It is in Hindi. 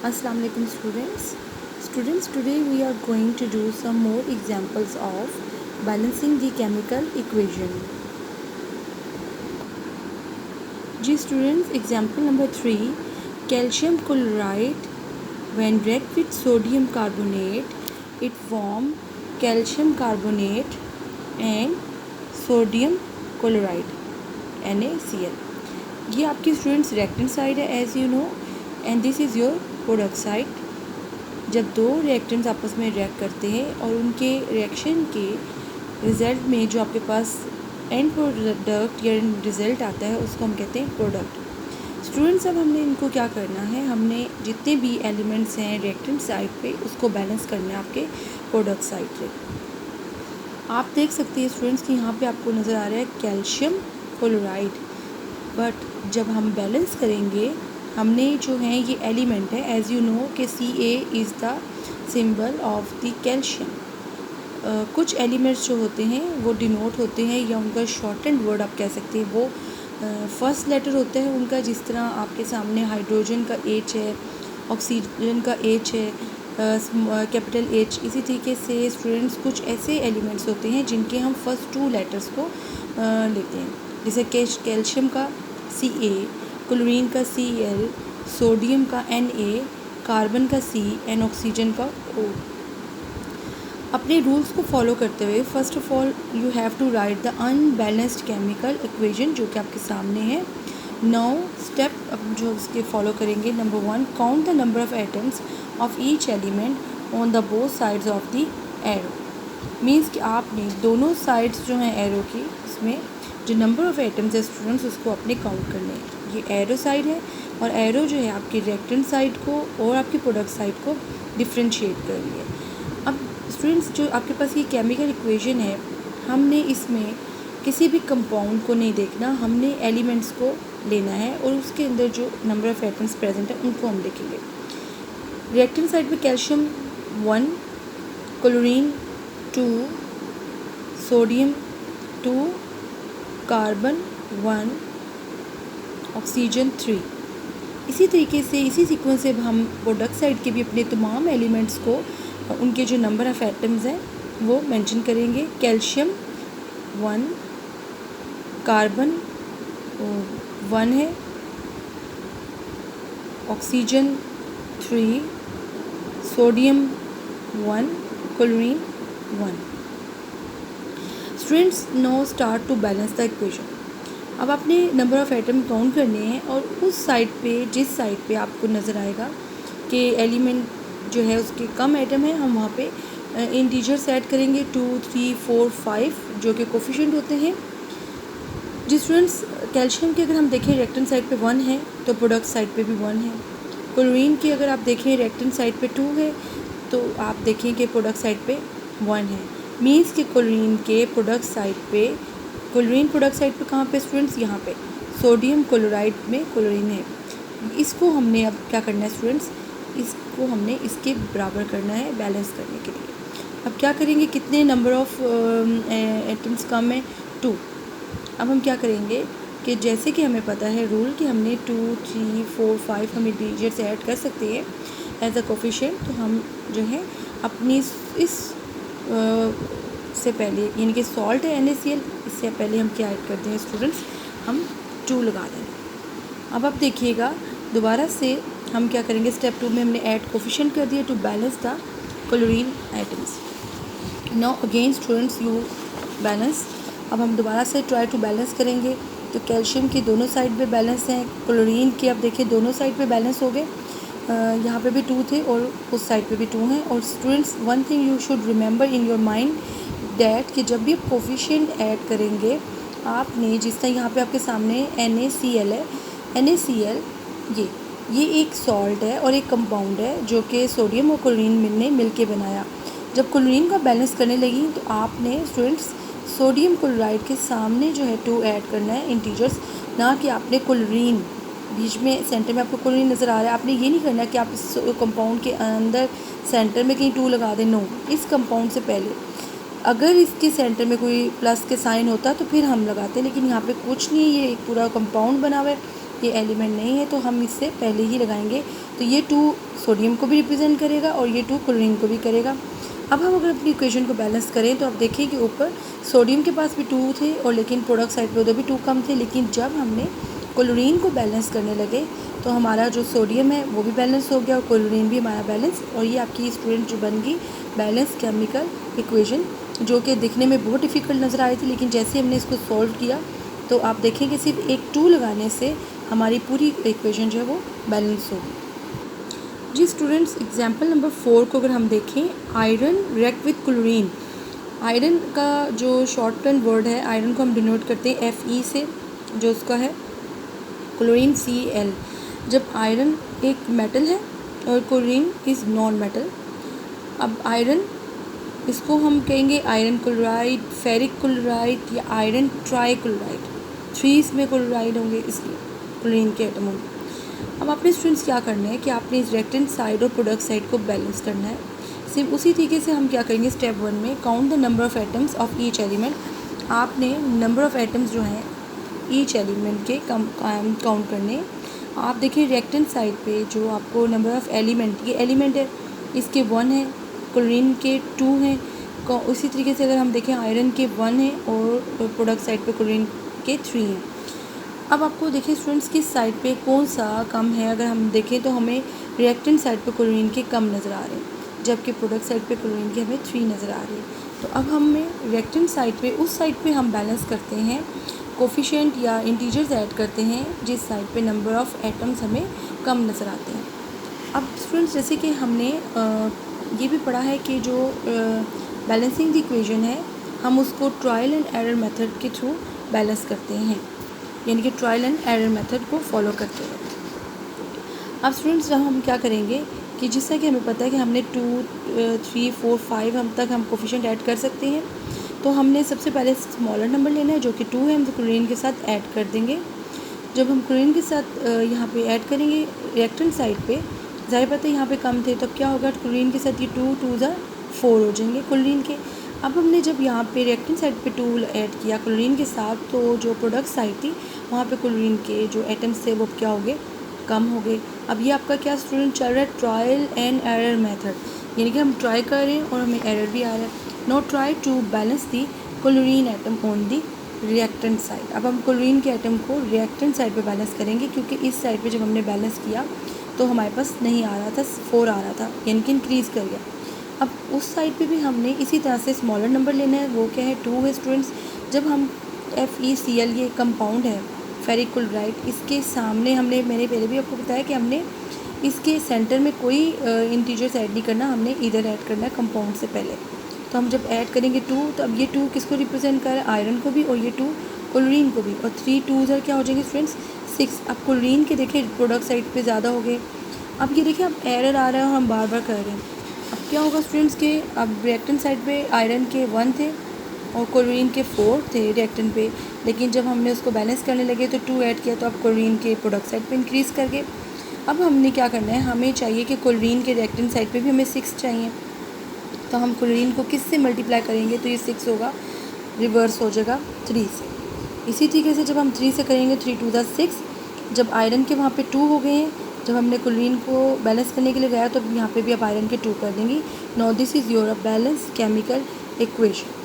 Assalamu alaikum students. Students, today we are going to do some more examples of balancing the chemical equation. Ji students, example number 3, calcium chloride when react with sodium carbonate it form calcium carbonate and sodium chloride NaCl. ये आपकी स्टूडेंट्स रिएक्टेंट साइड है as you know and this is your product side. जब दो रिएक्टेंट्स आपस में रिएक्ट करते हैं और उनके रिएक्शन के रिज़ल्ट में जो आपके पास एंड प्रोडक्ट या रिज़ल्ट आता है उसको हम कहते हैं प्रोडक्ट. स्टूडेंट्स, अब हमने इनको क्या करना है, हमने जितने भी एलिमेंट्स हैं रिएक्टेंट साइड पे उसको बैलेंस करना है आपके प्रोडक्ट साइड पे. आप देख सकते हैं स्टूडेंट्स कि यहाँ पे आपको नज़र आ रहा है कैल्शियम क्लोराइड, बट जब हम बैलेंस करेंगे हमने जो है ये एलिमेंट है एज यू नो कि Ca is the symbol of the calcium. कुछ एलिमेंट्स जो होते हैं वो डिनोट होते हैं या उनका शॉर्ट एंड वर्ड आप कह सकते हैं वो फर्स्ट लेटर होता है उनका, जिस तरह आपके सामने हाइड्रोजन का H है, ऑक्सीजन का H है, कैपिटल H. इसी तरीके से स्टूडेंट्स कुछ ऐसे एलिमेंट्स होते हैं जिनके हम फर्स्ट टू लेटर्स को लेते हैं, जैसे कैल्शियम का Ca, क्लोरीन का Cl, सोडियम का Na, कार्बन का C एंड ऑक्सीजन का O. अपने रूल्स को फॉलो करते हुए first of all you have to write the unbalanced chemical equation जो कि आपके सामने है. नाउ स्टेप अब जो उसके फॉलो करेंगे, number 1, count the number of atoms of each element on the both sides of the arrow. Means कि आपने दोनों साइड्स जो हैं एरो की उसमें जो नंबर ऑफ़ एटम्स है स्टूडेंट्स उसको अपने काउंट करने हैं. ये एरो साइड है और एरो जो है आपकी रिएक्टेंट साइड को और आपकी प्रोडक्ट साइड को डिफ्रेंशिएट कर रही है. अब स्टूडेंट्स जो आपके पास ये केमिकल इक्वेशन है, हमने इसमें किसी भी कंपाउंड को नहीं देखना, हमने एलिमेंट्स को लेना है और उसके अंदर जो नंबर ऑफ़ एटम्स प्रेजेंट है उनको हम देखेंगे. रिएक्टेंट साइड पे calcium 1, chlorine 2, sodium 2, carbon 1, oxygen 3. इसी तरीके से इसी सीक्वेंस से हम प्रोडक्ट साइड के भी अपने तमाम एलिमेंट्स को उनके जो नंबर ऑफ़ एटम्स हैं वो मेंशन करेंगे. कैल्शियम 1, कार्बन 1 है, oxygen 3, sodium 1, chlorine 1. Students, now start to balance the equation. अब आपने नंबर ऑफ़ एटम काउंट करने हैं और उस साइड पे जिस साइड पे आपको नज़र आएगा कि एलिमेंट जो है उसके कम एटम है, हम वहाँ पे इंटीजर्स ऐड करेंगे 2, 3, 4, 5 जो कि कोफिशिएंट होते हैं. जी स्टूडेंट्स, कैल्शियम की अगर हम देखें रिएक्टेंट साइड पे 1 है तो प्रोडक्ट साइड पे भी 1 है. क्लोरीन की अगर आप देखें रिएक्टेंट साइड पे 2 है तो आप देखें कि प्रोडक्ट साइड पे 1 है. मीन्स कि क्लोरीन के प्रोडक्ट साइड पे, क्लोरीन प्रोडक्ट साइड पे कहाँ पे स्टूडेंट्स, यहाँ पे सोडियम क्लोराइड में क्लोरीन है. इसको हमने अब क्या करना है स्टूडेंट्स, इसको हमने इसके बराबर करना है बैलेंस करने के लिए. अब क्या करेंगे, कितने नंबर ऑफ़ एटम्स कम है, 2. अब हम क्या करेंगे कि जैसे कि हमें पता है रूल कि हमने 2, 3, 4, 5 हम इंटीजर्स ऐड कर सकते हैं एज अ कोफिशिएंट, तो हम जो है अपनी इस से पहले यानी कि सॉल्ट है NaCl, इससे पहले हम क्या ऐड करते हैं स्टूडेंट्स, हम 2 लगा देंगे. अब आप देखिएगा दोबारा से हम क्या करेंगे, स्टेप 2 में हमने ऐड कोफिशिएंट कर दिया to balance the chlorine items. Now again students you balance. अब हम दोबारा से ट्राई टू बैलेंस करेंगे तो कैल्शियम की दोनों साइड पे बैलेंस हैं, क्लोरीन के अब देखिए दोनों साइड पे बैलेंस हो गए. यहाँ पे भी 2 थे और उस साइड पे भी 2 हैं. और students, one thing you should remember in your mind that कि जब भी आप कोफिशिएंट ऐड करेंगे आपने, जिस तरह यहाँ पे आपके सामने NaCl है, NaCl ये एक सॉल्ट है और एक कंपाउंड है जो कि सोडियम और क्लोरीन ने मिल के बनाया. जब क्लोरीन का बैलेंस करने लगी तो आपने स्टूडेंट्स सोडियम क्लोराइड के सामने जो है 2 ऐड करना है इंटीजर्स, ना कि आपने क्लोरीन बीच में सेंटर में आपको क्लोरीन नज़र आ रहा है, आपने ये नहीं करना कि आप इस कंपाउंड के अंदर सेंटर में कहीं 2 लगा दें. नो, इस कंपाउंड से पहले अगर इसके सेंटर में कोई प्लस के साइन होता तो फिर हम लगाते हैं, लेकिन यहाँ पे कुछ नहीं, ये एक पूरा कंपाउंड बना हुआ है ये एलिमेंट नहीं है तो हम इससे पहले ही लगाएंगे। तो ये 2 सोडियम को भी रिप्रेजेंट करेगा और ये 2 क्लोरीन को भी करेगा। अब हम अगर अपनी इक्वेशन को बैलेंस करें तो आप देखिए कि ऊपर सोडियम के पास भी 2 थे और लेकिन प्रोडक्ट साइड पे उधर भी 2 कम थे, लेकिन जब हमने क्लोरीन को बैलेंस करने लगे तो हमारा जो सोडियम है वो भी बैलेंस हो गया और क्लोरीन भी हमारा बैलेंस। और ये आपकी स्टूडेंट जो बन गई बैलेंस केमिकल इक्वेशन, जो कि दिखने में बहुत डिफ़िकल्ट नज़र आ रही थी, लेकिन जैसे हमने इसको सॉल्व किया तो आप देखें कि सिर्फ एक 2 लगाने से हमारी पूरी इक्वेशन जो है वो बैलेंस होगी। जी स्टूडेंट्स, एग्जाम्पल नंबर 4 को अगर हम देखें, iron react with chlorine. Iron का जो शॉर्ट टर्म वर्ड है, आयरन को हम डिनोट करते हैं Fe से, जो उसका है क्लोरीन Cl। जब आयरन एक मेटल है और क्लोरीन इज़ नॉन मेटल। अब आयरन, इसको हम कहेंगे आयरन क्लोराइड, फेरिक क्लोराइड या आयरन ट्राइक्लोराइड। 3 इसमें क्लोराइड होंगे, इसलिए क्लोरीन के एटम होंगे। अब आपने स्टूडेंट्स क्या करना है कि आपने इस रिएक्टेंट साइड और प्रोडक्ट साइड को बैलेंस करना है। सिर्फ उसी तरीके से हम क्या करेंगे, स्टेप 1 में count the number of atoms of each element. आपने नंबर ऑफ़ एटम्स जो हैं ईच एलिमेंट के काउंट करने। आप देखिए रिएक्टेंट साइड पे जो आपको नंबर ऑफ़ एलिमेंट, ये एलिमेंट है, इसके 1 है, क्लोरीन के 2 हैं। उसी तरीके से अगर हम देखें आयरन के 1 है और प्रोडक्ट साइड पे क्लोरीन के 3 हैं। अब आपको देखिए स्टूडेंट्स किस साइड पे कौन सा कम है। अगर हम देखें तो हमें रिएक्टेंट साइड पे क्लोरीन के कम नज़र आ रहे हैं, जबकि प्रोडक्ट साइड पे क्लोरीन के हमें 3 नज़र आ रही है। तो अब हमें रिएक्टेंट साइड पे, उस साइड पे हम बैलेंस करते हैं, कोफिशिएंट या इंटीजर्स ऐड करते हैं जिस साइड पे नंबर ऑफ़ एटम्स हमें कम नज़र आते हैं। अब स्टूडेंट्स जैसे कि हमने ये भी पढ़ा है कि जो बैलेंसिंग द इक्वेशन है, हम उसको ट्रायल एंड एरर मेथड के थ्रू बैलेंस करते हैं, यानी कि ट्रायल एंड एरर मेथड को फॉलो करते हैं। अब स्टूडेंट्स जहाँ हम क्या करेंगे कि जिससे कि हमें पता है कि हमने 2, 3, 4, 5 हम तक हम कोफिशिएंट ऐड कर सकते हैं। तो हमने सबसे पहले स्मॉलर नंबर लेना है जो कि 2 है, हम तो क्लोरीन के साथ ऐड कर देंगे। जब हम क्लोरीन के साथ यहाँ पे ऐड करेंगे रिएक्टेंट साइड पे, ज़ाहिर बात है यहाँ पे कम थे, तब क्या होगा, क्लोरीन के साथ ये 2 2 4 हो जाएंगे क्लोरीन के। अब हमने जब यहाँ पे रिएक्टेंट साइड पे 2 ऐड किया क्लोरीन के साथ, तो जो प्रोडक्ट साइड थी वहाँ पे क्लोरीन के जो एटम्स थे वो क्या हो गए, कम हो गए। अब ये आपका क्या स्टूडेंट चल रहा है, ट्रायल एंड एरर मेथड, यानी कि हम ट्राई कर रहे हैं और हमें एरर भी आ रहा है। Now try to balance the chlorine atom on the reactant side. अब हम क्लोरीन के एटम को रिएक्टेंट साइड पे बैलेंस करेंगे, क्योंकि इस साइड पे जब हमने बैलेंस किया तो हमारे पास नहीं आ रहा था, 4 आ रहा था, यानी कि इंक्रीज़ कर गया। अब उस साइड पे भी हमने इसी तरह से स्मॉलर नंबर लेना है, वो क्या है, 2 है स्टूडेंट्स। जब हम FeCl, ये कंपाउंड है फेरिक क्लोराइड, इसके सामने हमने, मैंने पहले भी आपको बताया कि हमने इसके सेंटर में कोई इंटीजर्स ऐड नहीं करना, हमने इधर ऐड करना है कंपाउंड से पहले। तो हम जब ऐड करेंगे 2, तो अब ये 2 किसको रिप्रेजेंट कर रहा है, आयरन को भी, और ये 2 क्लोरीन को भी, और 3 2 क्या हो जाएंगे स्टूडेंट्स, 6। अब क्लोरीन के देखिए प्रोडक्ट साइड पे ज़्यादा हो गए। अब ये देखिए अब एरर आ रहा है और हम बार बार कर रहे हैं। अब क्या होगा स्टूडेंट्स के, अब रिएक्टेंट साइड पे आयरन के 1 थे और क्लोरीन के 4 थे रिएक्टेंट पे, लेकिन जब हमने उसको बैलेंस करने लगे तो 2 ऐड किया, तो अब क्लोरीन के प्रोडक्ट साइड पे इंक्रीज़ कर गए। अब हमने क्या करना है, हमें चाहिए कि क्लोरीन के रिएक्टेंट साइड पे भी हमें 6 चाहिए। तो हम क्लोरीन को किस से मल्टीप्लाई करेंगे, तो ये 6 होगा, रिवर्स हो जाएगा 3 से। इसी तरीके से जब हम 3 से करेंगे, 3 2 6, जब आयरन के वहाँ पे 2 हो गए हैं, जब हमने क्लोरीन को बैलेंस करने के लिए गया तो यहाँ पे भी आप आयरन के 2 कर देंगी। Now this is your balance chemical equation.